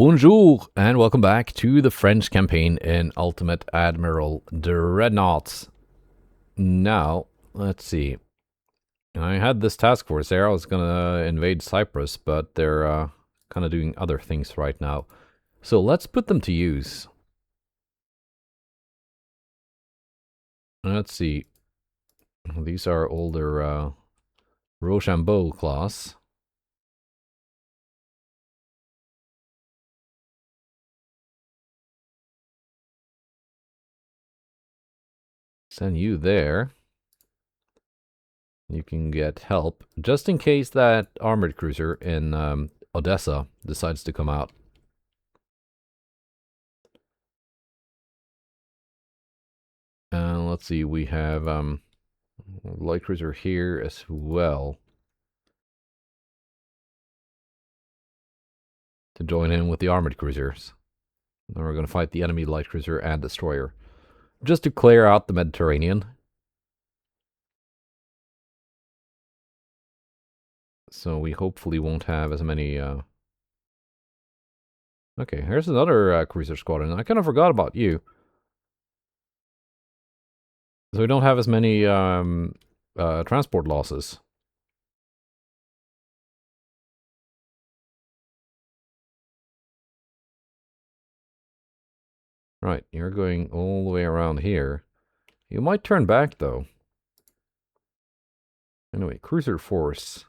Bonjour, and welcome back to the French campaign in Ultimate Admiral Dreadnoughts. Now, let's see. I had this task force there. I was gonna invade Cyprus, but they're kind of doing other things right now. So let's put them to use. Let's see. These are older Rochambeau class. Send you there. You can get help, just in case that armored cruiser in Odessa decides to come out. Let's see, we have light cruiser here as well to join in with the armored cruisers. Then we're going to fight the enemy light cruiser and destroyer, just to clear out the Mediterranean. So we hopefully won't have as many... Okay, here's another cruiser squadron. I kind of forgot about you. So we don't have as many transport losses. Right, you're going all the way around here. You might turn back, though. Anyway, cruiser force.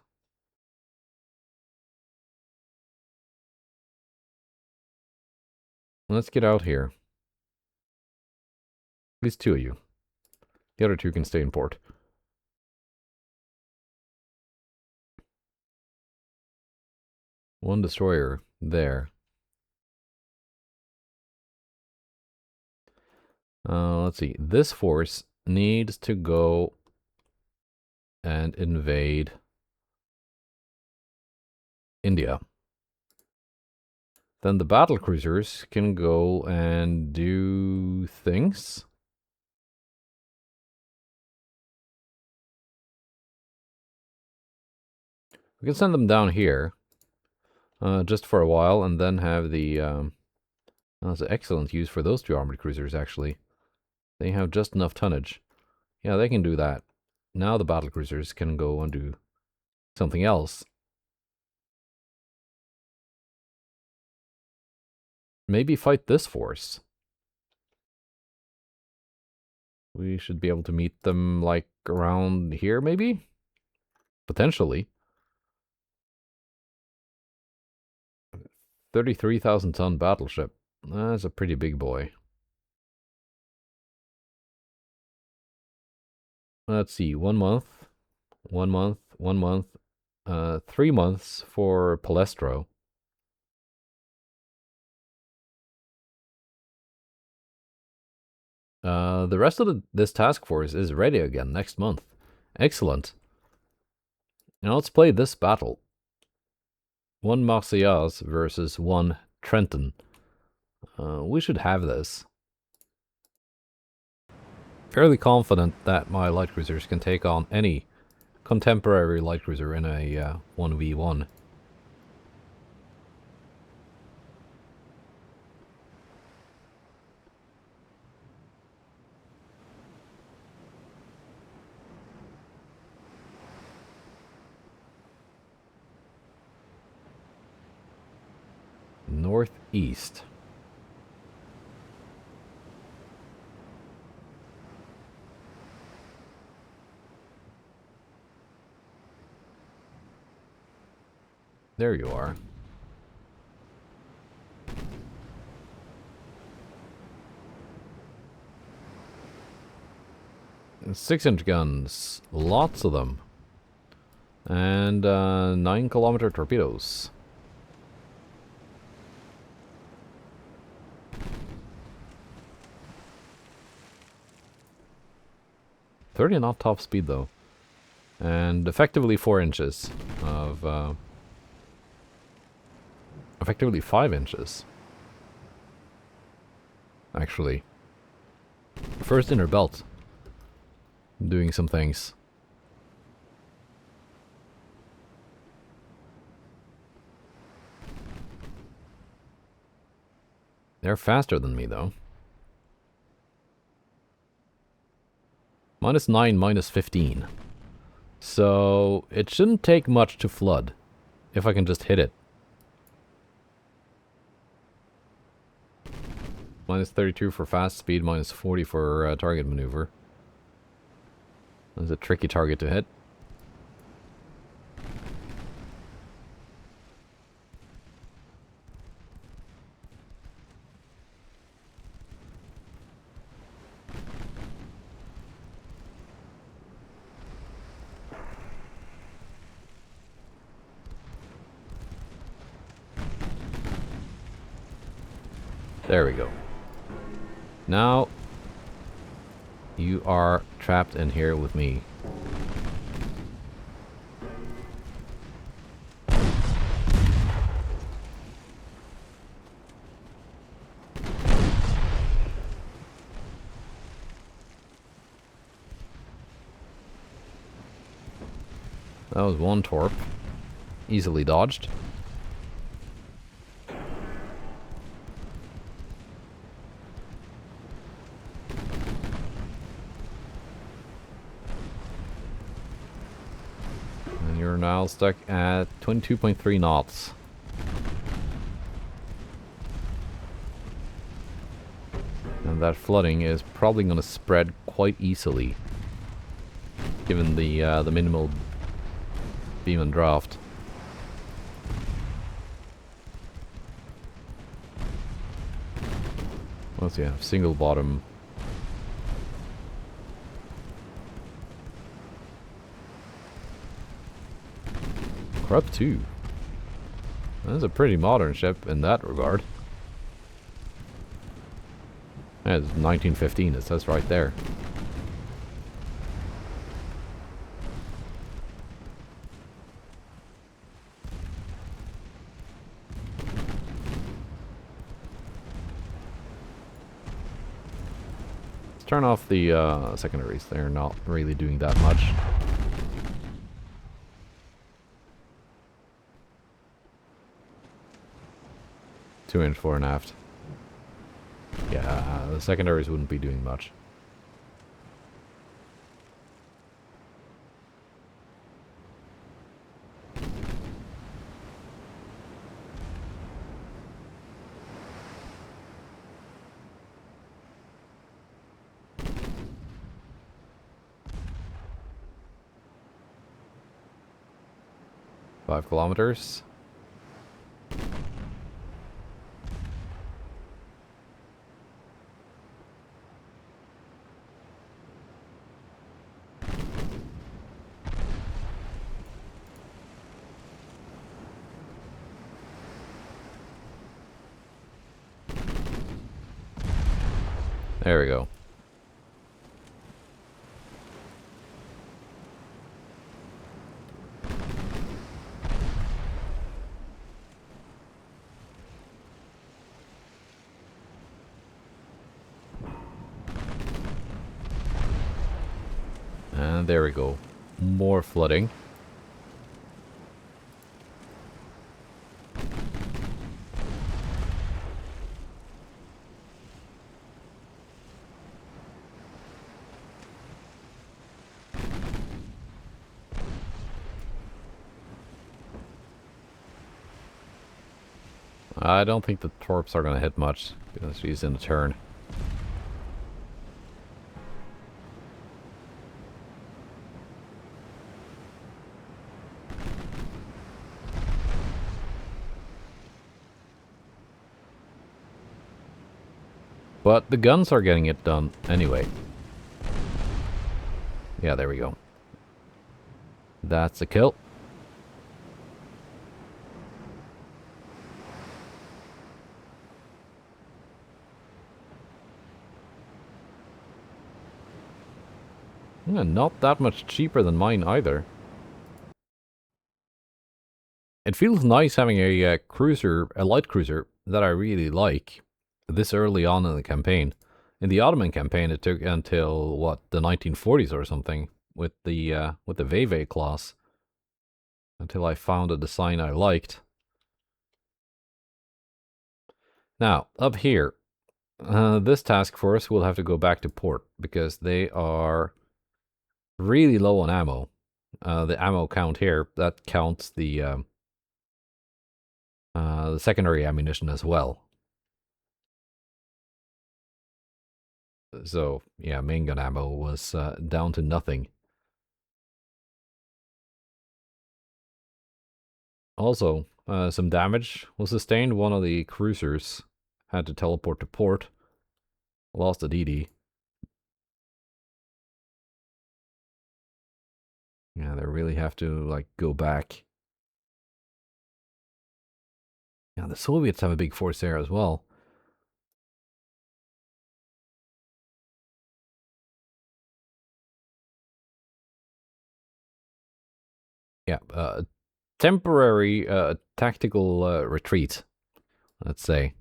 Let's get out here. At least two of you. The other two can stay in port. One destroyer there. Let's see. This force needs to go and invade India. Then the battle cruisers can go and do things. We can send them down here just for a while and then have the... that's an excellent use for those two armored cruisers, actually. They have just enough tonnage. Yeah, they can do that. Now the battle cruisers can go and do something else. Maybe fight this force. We should be able to meet them, like, around here, maybe? Potentially. 33,000 ton battleship. That's a pretty big boy. Let's see, 1 month, 1 month, 1 month, 3 months for Palestro. The rest of this task force is ready again next month. Excellent. Now let's play this battle. 1 Marseillaise versus 1 Trenton. We should have this. Fairly confident that my light cruisers can take on any contemporary light cruiser in a 1v1. Northeast. There you are. And 6-inch guns, lots of them. And 9-kilometer torpedoes. .30 knot top speed though, and effectively 4 inches of effectively 5 inches. Actually, first inner belt, doing some things. They're faster than me, though. -9, -15. So it shouldn't take much to flood, if I can just hit it. -32 for fast speed, -40 for target maneuver. That's a tricky target to hit. There we go. Now, you are trapped in here with me. That was one torp. Easily dodged. And you're now stuck at 22.3 knots. And that flooding is probably going to spread quite easily, given the minimal beam and draft. Let's see, single bottom. Krupp 2. That's a pretty modern ship in that regard. Yeah, it's 1915, it says right there. Let's turn off the secondaries. They're not really doing that much. Two inch fore and aft. Yeah, the secondaries wouldn't be doing much. Five kilometers. There we go. And there we go. More flooding. I don't think the torps are going to hit much because she's in a turn. But the guns are getting it done anyway. Yeah, there we go. That's a kill. Yeah, not that much cheaper than mine either. It feels nice having a cruiser, a light cruiser, that I really like this early on in the campaign. In the Ottoman campaign, it took until, what, the 1940s or something, with the Veve class, until I found a design I liked. Now, up here, this task force will have to go back to port because they are really low on ammo. The ammo count here, that counts the secondary ammunition as well. So, yeah, main gun ammo was down to nothing. Also, some damage was sustained. One of the cruisers had to teleport to port. Lost a DD. Yeah, they really have to, like, go back. Yeah, the Soviets have a big force there as well. Yeah, temporary tactical retreat, let's say.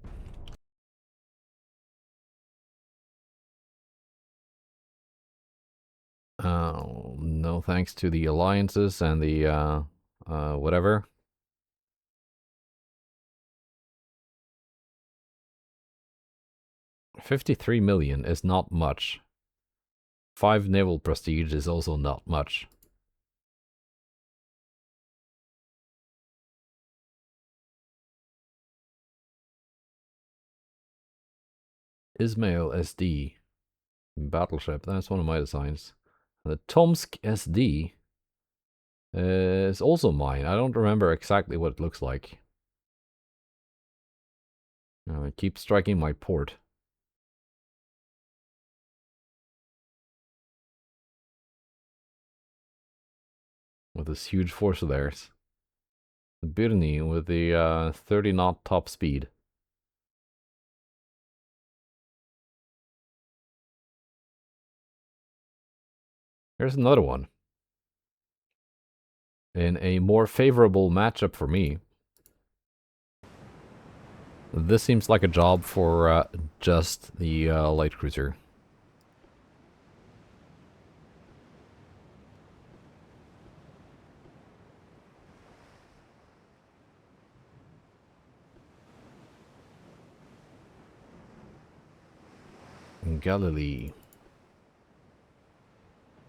No thanks to the alliances and the whatever. $53 million is not much. 5 naval prestige is also not much. Ismail SD. Battleship, that's one of my designs. The Tomsk SD is also mine. I don't remember exactly what it looks like. I keep striking my port. With this huge force of theirs. The Birni with the 30 knot top speed. Here's another one. In a more favorable matchup for me. This seems like a job for just the light cruiser. Galilee.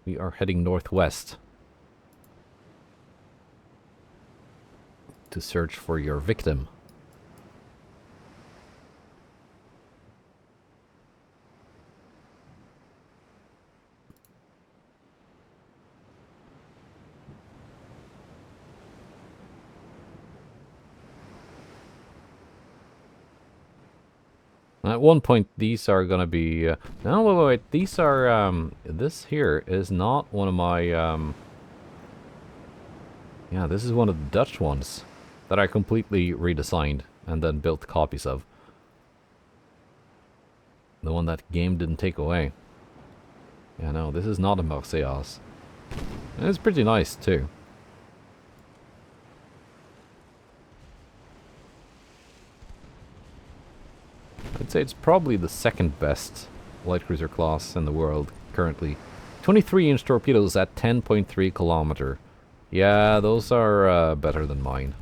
We are heading northwest to search for your victim. At one point, these are gonna be... no, wait, these are... this here is not one of my... yeah, this is one of the Dutch ones that I completely redesigned and then built copies of. The one that game didn't take away. Yeah, no, this is not a Mauritius. And it's pretty nice, too. I'd say it's probably the second best light cruiser class in the world currently. 23-inch torpedoes at 10.3 kilometer. Yeah, those are better than mine.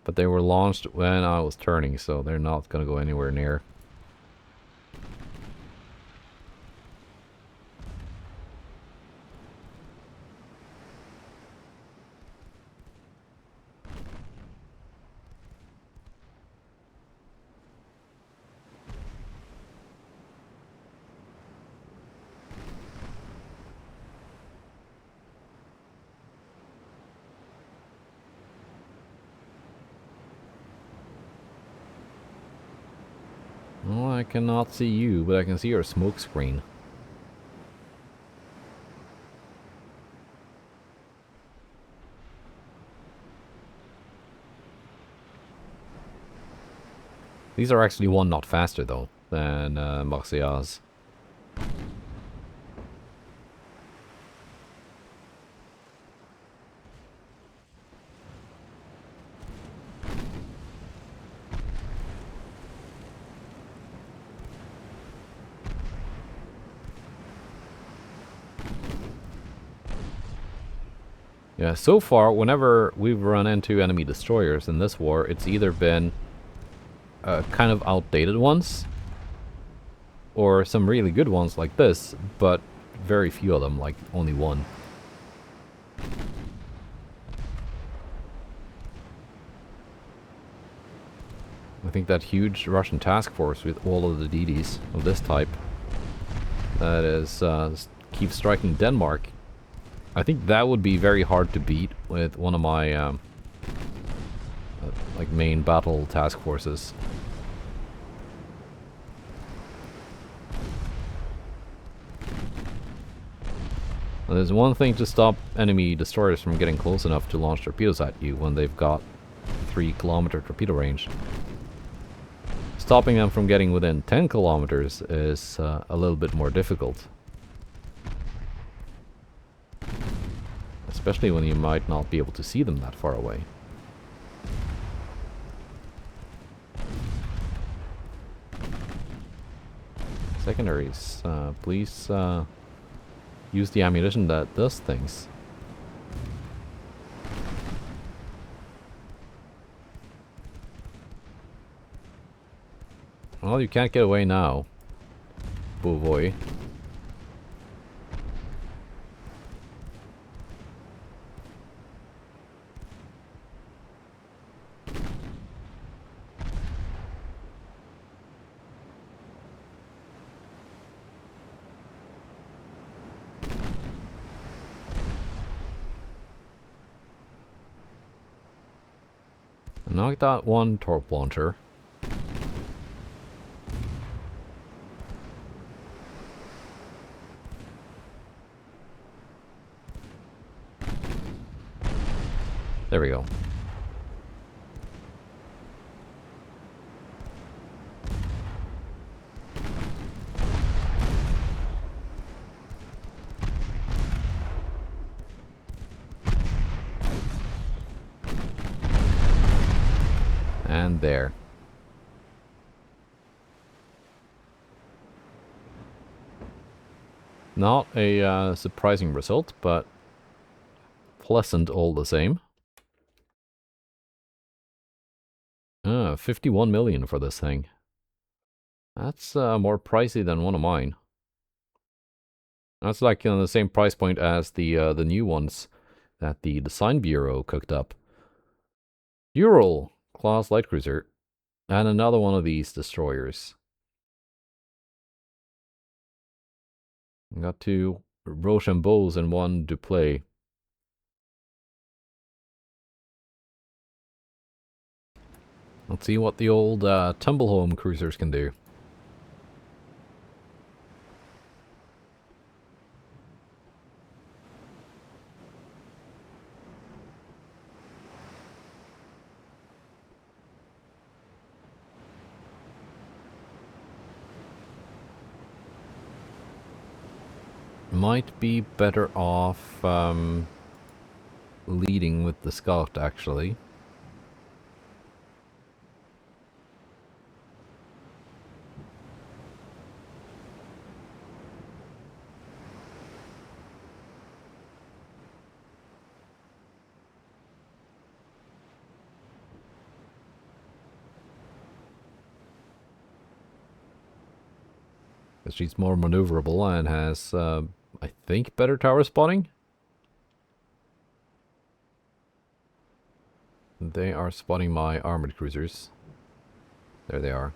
But they were launched when I was turning, so they're not going to go anywhere near. Well, I cannot see you, but I can see your smoke screen. These are actually one knot faster, though, than Mauritius. Yeah, so far, whenever we've run into enemy destroyers in this war, it's either been kind of outdated ones, or some really good ones like this, but very few of them, like only one. I think that huge Russian task force with all of the DDs of this type that is keeps striking Denmark. I think that would be very hard to beat with one of my like main battle task forces. Now, there's one thing to stop enemy destroyers from getting close enough to launch torpedoes at you when they've got 3-kilometer torpedo range. Stopping them from getting within 10 kilometers is a little bit more difficult. Especially when you might not be able to see them that far away. Secondaries, please use the ammunition that does things. Well, you can't get away now. Oh boy. Knocked out one torp launcher. There we go. And there. Not a surprising result, but pleasant all the same. 51 million for this thing. That's more pricey than one of mine. That's like the same price point as the new ones that the Design Bureau cooked up. Ural class light cruiser, and another one of these destroyers. Got 2 Rochambeaus and 1 Duplay. Let's see what the old Tumblehome cruisers can do. Might be better off leading with the Scout, actually. She's more maneuverable and has, I think, better tower spotting. They are spotting my armored cruisers. There they are.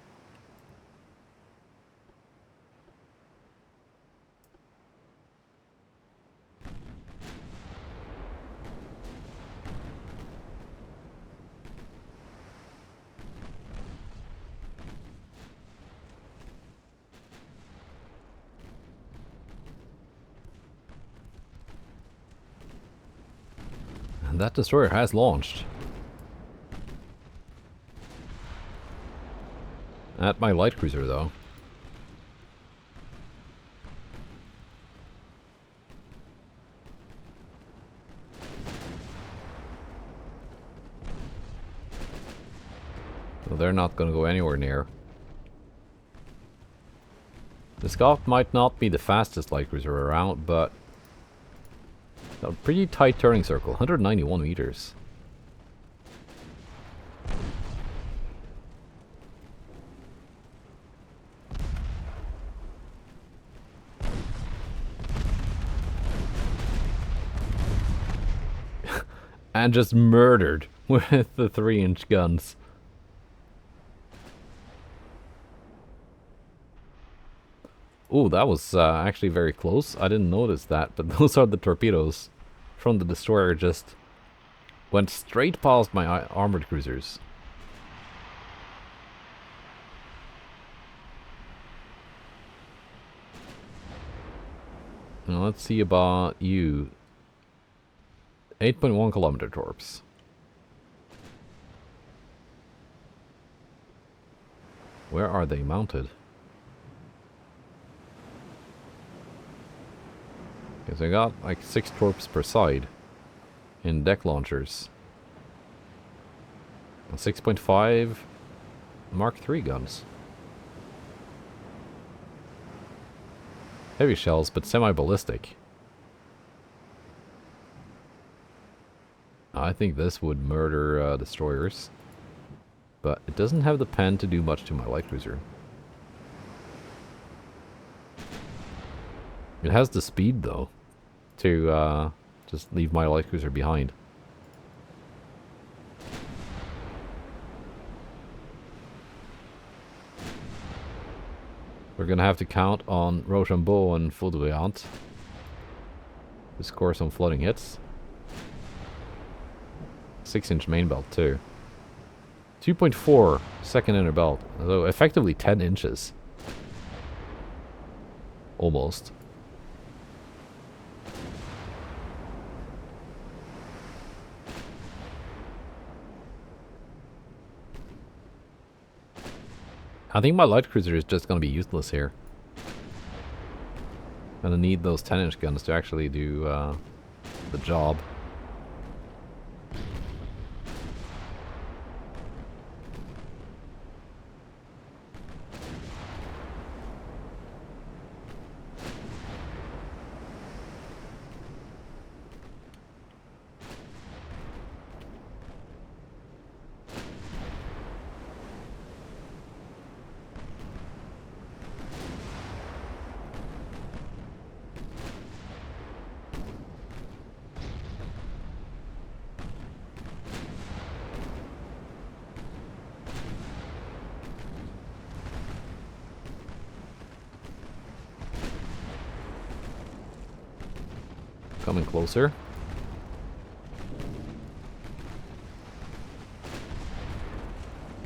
And that destroyer has launched. At my light cruiser, though. So they're not going to go anywhere near. The Scout might not be the fastest light cruiser around, but A pretty tight turning circle, 191 meters. And just murdered with the 3-inch guns. Oh, that was actually very close. I didn't notice that, but those are the torpedoes from the destroyer. Just went straight past my armored cruisers. Now let's see about you. 8.1 kilometer torps. Where are they mounted? Because I got like 6 torps per side in deck launchers. 6.5 Mark III guns. Heavy shells, but semi-ballistic. I think this would murder destroyers. But it doesn't have the pen to do much to my light cruiser. It has the speed, though, to just leave my light cruiser behind. We're gonna have to count on Rochambeau and Foudroyant to score some floating hits. 6-inch main belt too. 2.4 second inner belt, so effectively 10 inches. Almost. I think my light cruiser is just going to be useless here. Gonna need those 10-inch guns to actually do the job. Coming closer.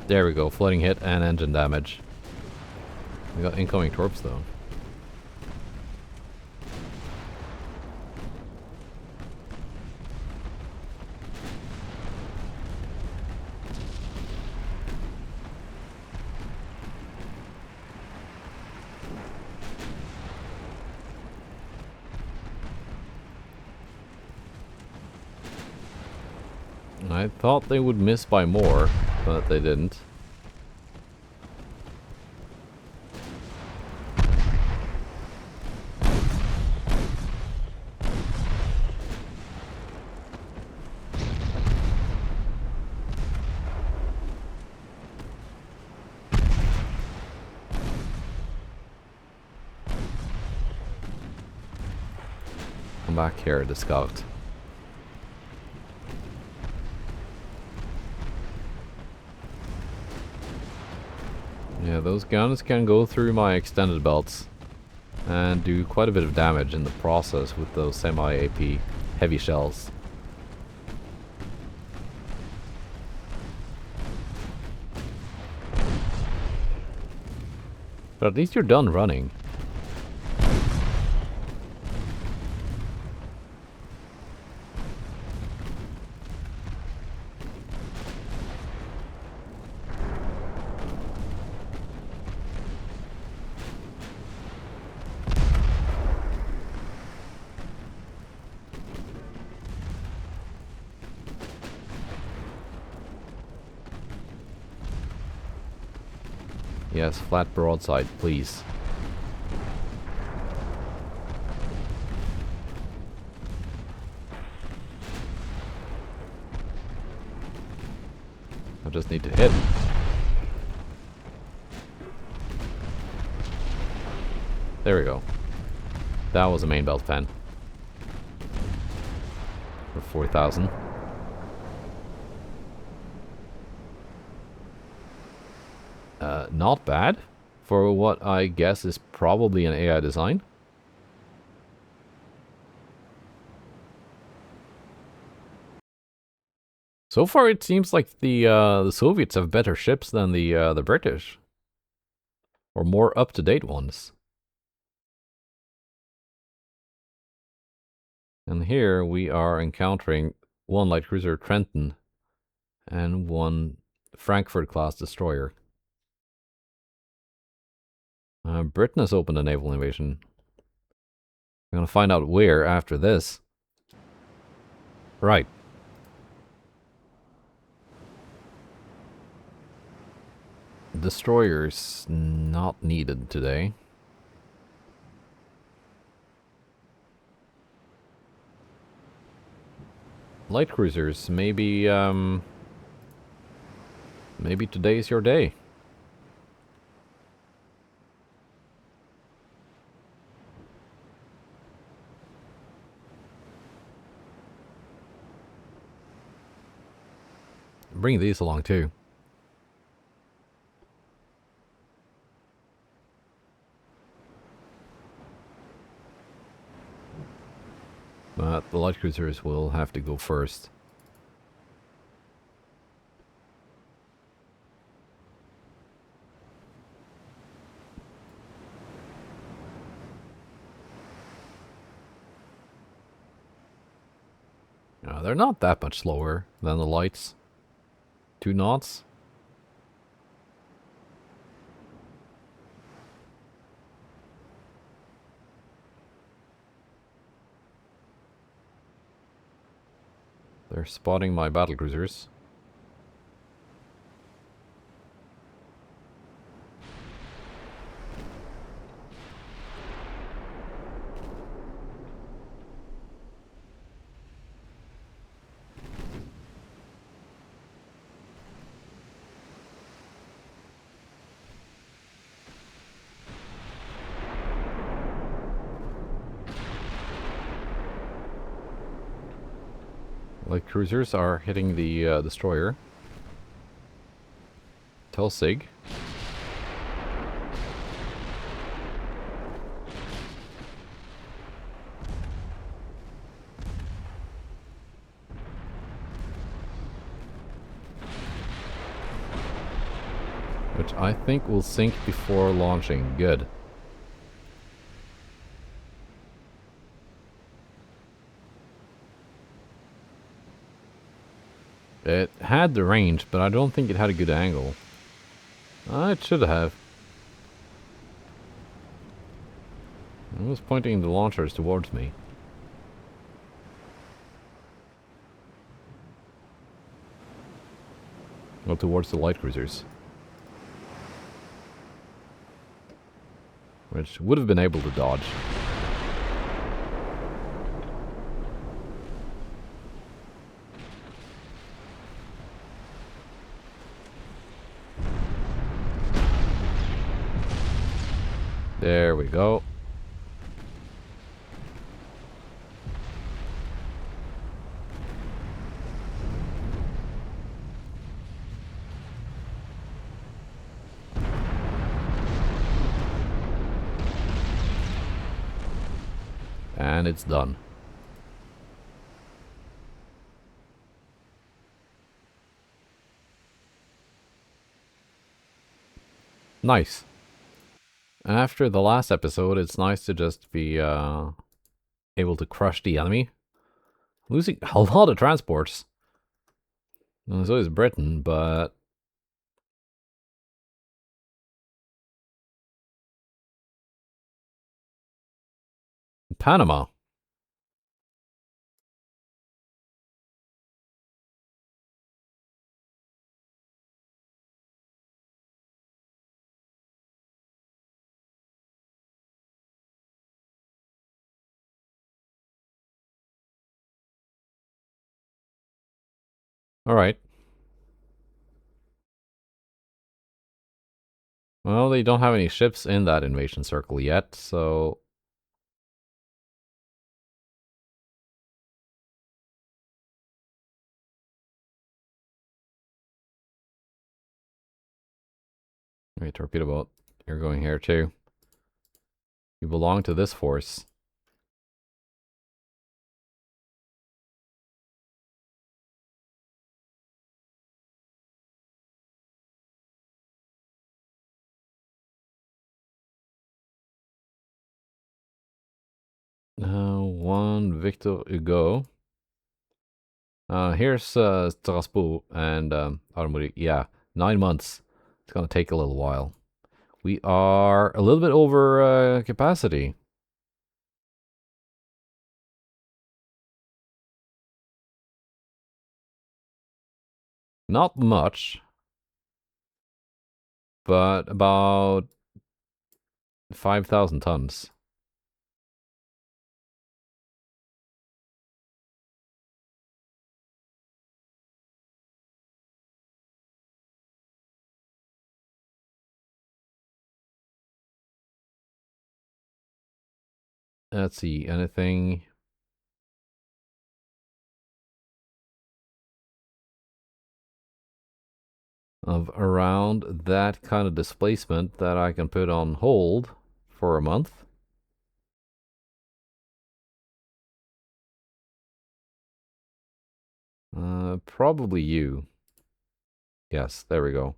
There we go, floating hit and engine damage. We got incoming torps though. I thought they would miss by more, but they didn't. Come back here to scout. Yeah, those guns can go through my extended belts and do quite a bit of damage in the process with those semi-AP heavy shells. But at least you're done running. Yes, flat broadside, please. just need to hit. There we go. That was a main belt fan. For 4,000. Not bad. For what I guess is probably an AI design. So far, it seems like the Soviets have better ships than the British, or more up-to-date ones. And here we are encountering one light cruiser Trenton and one Frankfurt-class destroyer. Britain has opened a naval invasion. We're gonna find out where after this. Right. Destroyers not needed today. Light cruisers, maybe maybe today's your day. Bring these along too. But the light cruisers will have to go first. They're not that much slower than the lights. 2 knots. They're spotting my battle cruisers. Light cruisers are hitting the destroyer. Tell Sig. Which I think will sink before launching. Good. It had the range, but I don't think it had a good angle. It should have. It was pointing the launchers towards me. Well, towards the light cruisers. Which would have been able to dodge. There we go. And it's done. Nice. After the last episode, it's nice to just be able to crush the enemy. Losing a lot of transports. And so is Britain, but... Panama. Alright. Well, they don't have any ships in that invasion circle yet, so... Wait, torpedo boat. You're going here too. You belong to this force. One Victor Hugo. Here's Strasbourg and Armory. Yeah, 9 months. It's gonna take a little while. We are a little bit over capacity. Not much, but about 5,000 tons. Let's see, anything of around that kind of displacement that I can put on hold for a month? Probably you. Yes, there we go.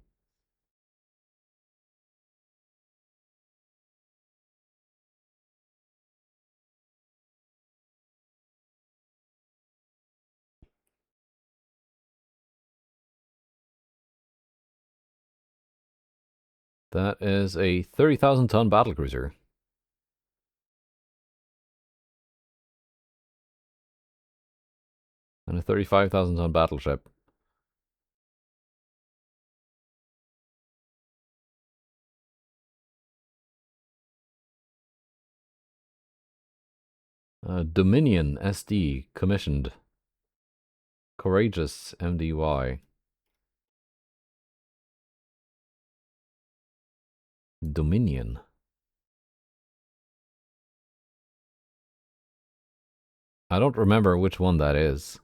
That is a 30,000 ton battlecruiser. And a 35,000 ton battleship. Dominion SD commissioned. Courageous MDY. Dominion. I don't remember which one that is.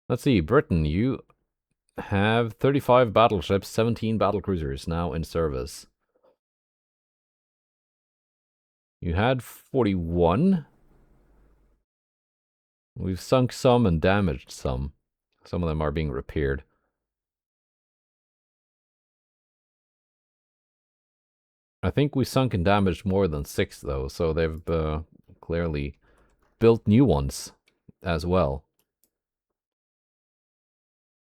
Let's see, Britain, you have 35 battleships, 17 battlecruisers now in service. You had 41. We've sunk some and damaged some. Some of them are being repaired. I think we sunk and damaged more than 6 though, so they've clearly built new ones as well.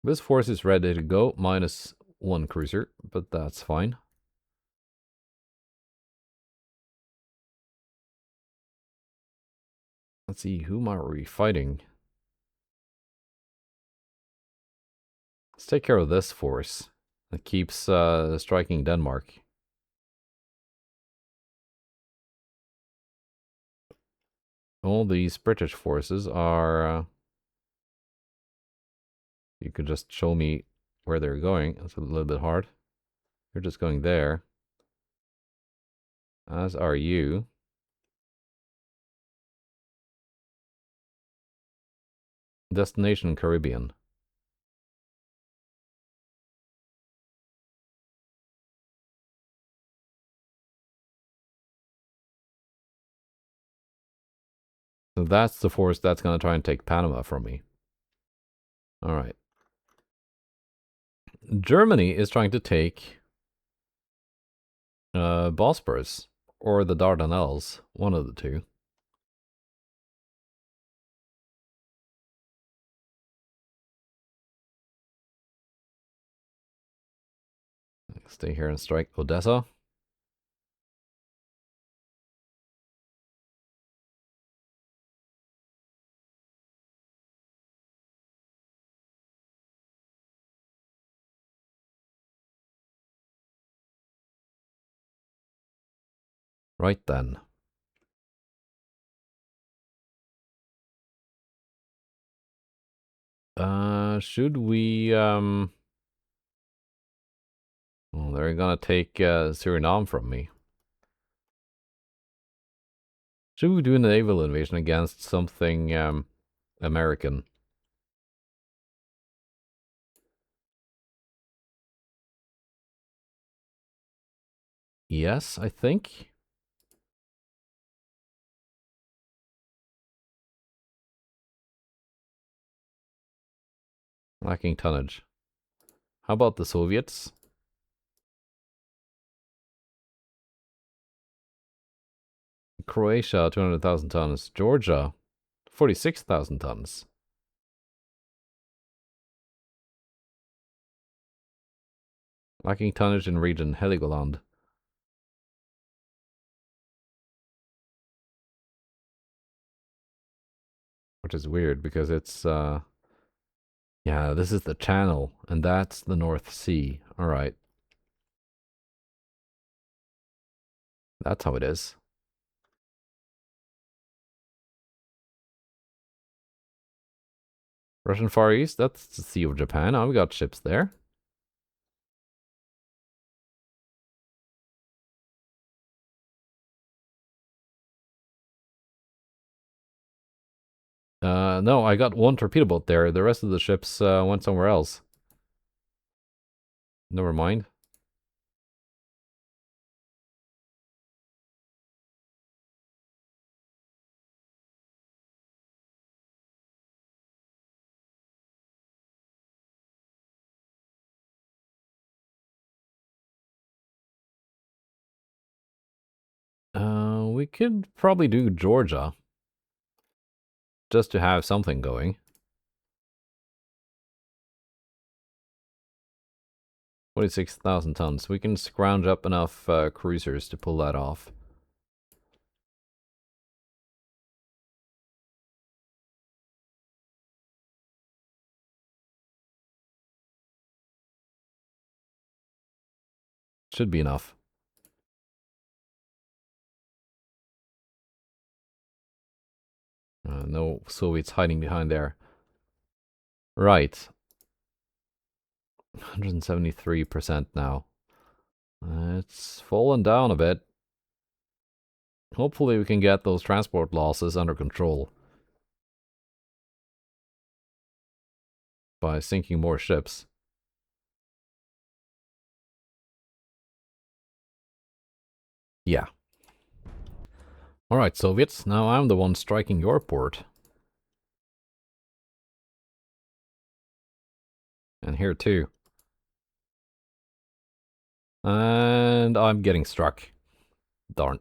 This force is ready to go, minus 1 cruiser, but that's fine. Let's see, whom are we fighting? Let's take care of this force that keeps striking Denmark. All these British forces are... you could just show me where they're going. It's a little bit hard. You're just going there. As are you. Destination Caribbean. So that's the force that's going to try and take Panama from me. All right. Germany is trying to take Bosporus or the Dardanelles, one of the two. Stay here and strike Odessa. Right then. Should we Well, they're gonna take Suriname from me. Should we do a naval invasion against something American? Yes, I think. Lacking tonnage. How about the Soviets? Croatia, 200,000 tons. Georgia, 46,000 tons. Lacking tonnage in region Heligoland. Which is weird because it's, yeah, this is the Channel, and that's the North Sea. Alright. That's how it is. Russian Far East, that's the Sea of Japan. Oh, we got ships there. No, I got one torpedo boat there. The rest of the ships went somewhere else. Never mind. We could probably do Georgia. Just to have something going. 46,000 tons. We can scrounge up enough cruisers to pull that off. Should be enough. No Soviets hiding behind there. Right. 173% now. It's fallen down a bit. Hopefully we can get those transport losses under control. By sinking more ships. Yeah. Alright, Soviets, now I'm the one striking your port. And here too. And I'm getting struck. Darn.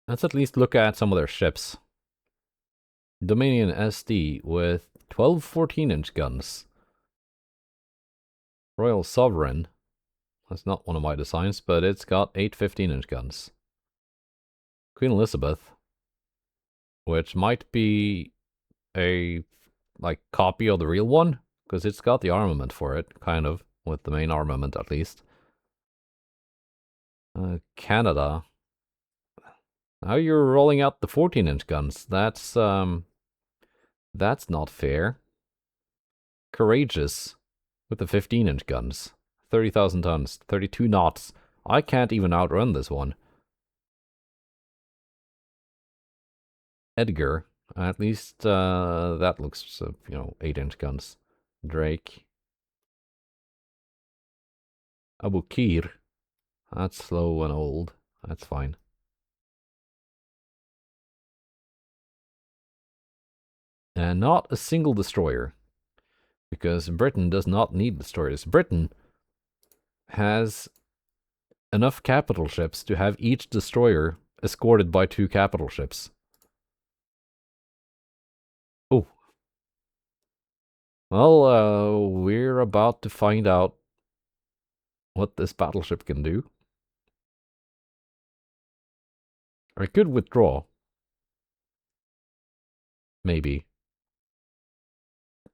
Let's at least look at some of their ships. Dominion SD with 12 14-inch guns. Royal Sovereign. That's not one of my designs, but it's got 8 15-inch guns. Queen Elizabeth, which might be a copy of the real one, because it's got the armament for it, kind of, with the main armament at least. Canada. Now you're rolling out the 14-inch guns. That's not fair. Courageous with the 15-inch guns. 30,000 tons, 32 knots. I can't even outrun this one. Edgar, at least that looks, 8-inch guns. Drake. Abu Kir. That's slow and old. That's fine. And not a single destroyer. Because Britain does not need destroyers. Britain has enough capital ships to have each destroyer escorted by 2 capital ships. Oh. Well, we're about to find out what this battleship can do. I could withdraw. Maybe.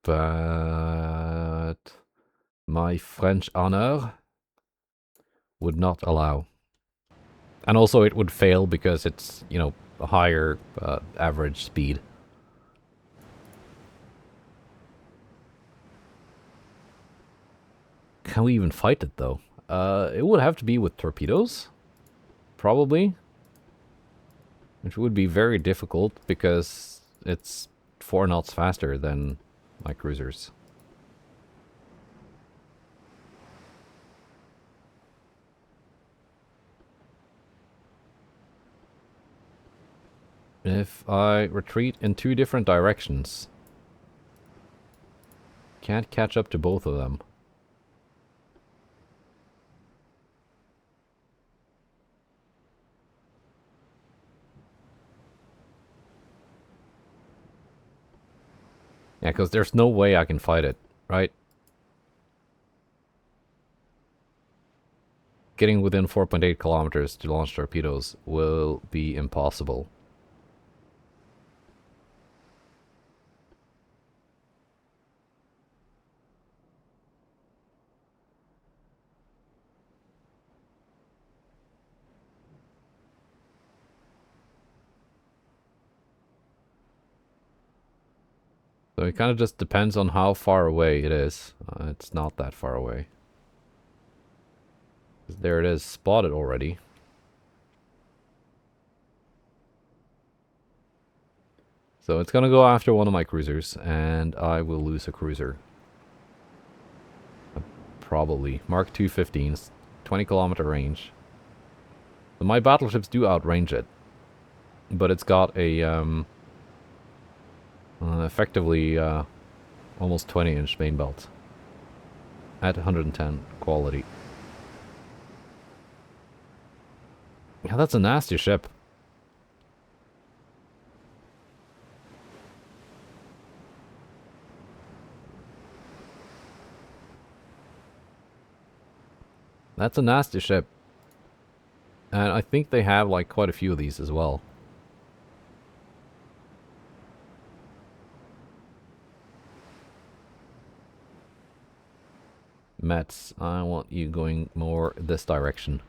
But my French honor would not allow. And also it would fail because it's, a higher average speed. can we even fight it though? It would have to be with torpedoes, probably. Which would be very difficult because it's 4 knots faster than my cruisers. If I retreat in 2 different directions, can't catch up to both of them. Yeah, because there's no way I can fight it, right? Getting within 4.8 kilometers to launch torpedoes will be impossible. So it kind of just depends on how far away it is. It's not that far away. There it is, spotted already. So it's gonna go after one of my cruisers, and I will lose a cruiser. Probably. Mark 215s, 20-kilometer range. So my battleships do outrange it. But it's got a, effectively, almost 20-inch main belt. At 110 quality. Yeah, that's a nasty ship. That's a nasty ship. And I think they have like quite a few of these as well. Mets, I want you going more this direction.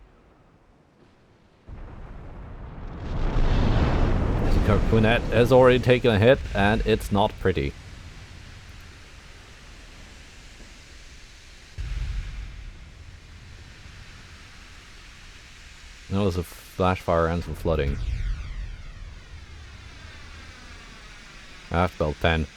Quinette has already taken a hit, and it's not pretty. That was a flash fire and some flooding. Aft belt 10.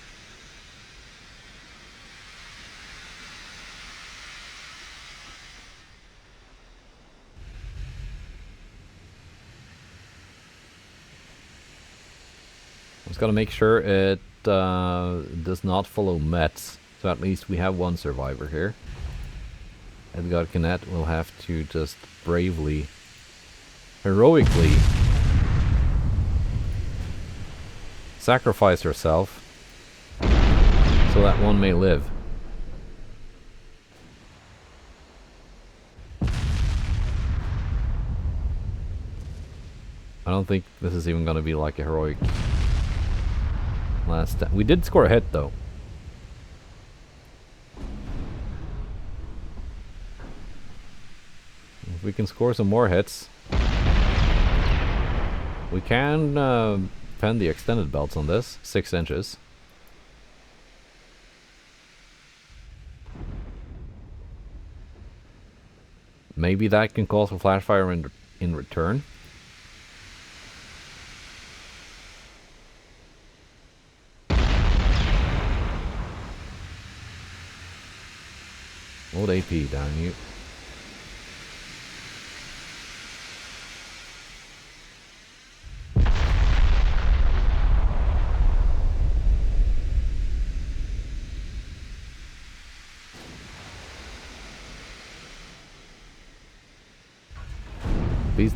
Just gotta make sure it does not follow Mets. So at least we have one survivor here. Edgar Kinnett will have to just bravely, heroically sacrifice herself so that one may live. I don't think this is even gonna be like a heroic last time. We did score a hit though. If we can score some more hits, we can pen the extended belts on this, 6 inches. Maybe that can call for flash fire in return. Old AP down you.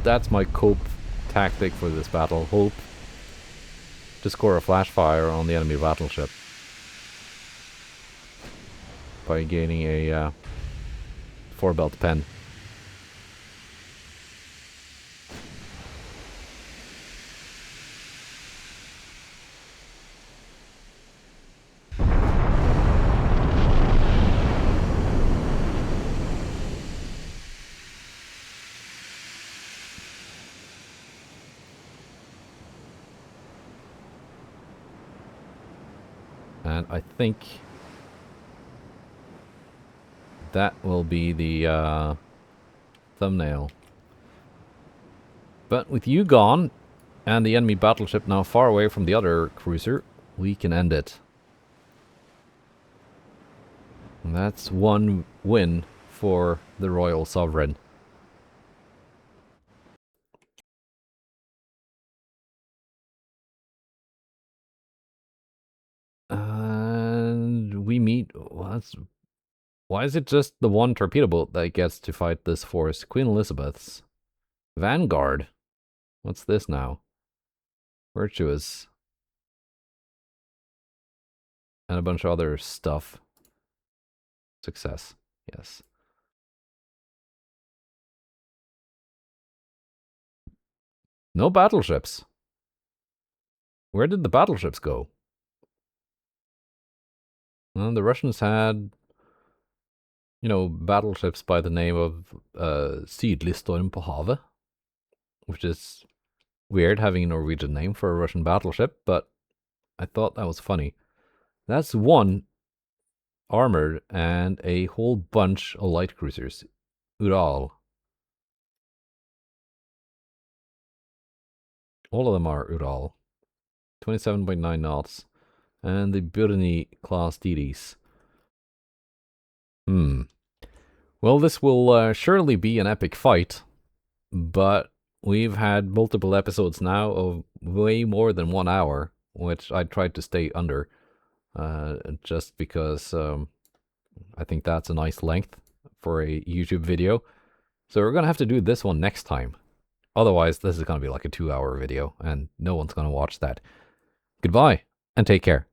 That's my cope tactic for this battle. Hope to score a flash fire on the enemy battleship by gaining a 4-belt pen. And I think that will be the thumbnail. But with you gone, and the enemy battleship now far away from the other cruiser, we can end it. And that's one win for the Royal Sovereign. And we meet... Why is it just the one torpedo boat that gets to fight this force? Queen Elizabeth's. Vanguard. What's this now? Virtuous. And a bunch of other stuff. Success. Yes. No battleships. Where did the battleships go? Well, the Russians had, you know, battleships by the name of Sydlig Storm på havet, which is weird having a Norwegian name for a Russian battleship, but I thought that was funny. That's one armored and a whole bunch of light cruisers. Ural. All of them are Ural. 27.9 knots. And the Burni class DDs. Well, this will surely be an epic fight, but we've had multiple episodes now of way more than 1 hour, which I tried to stay under, just because I think that's a nice length for a YouTube video. So we're going to have to do this one next time. Otherwise, this is going to be like a 2-hour video, and no one's going to watch that. Goodbye, and take care.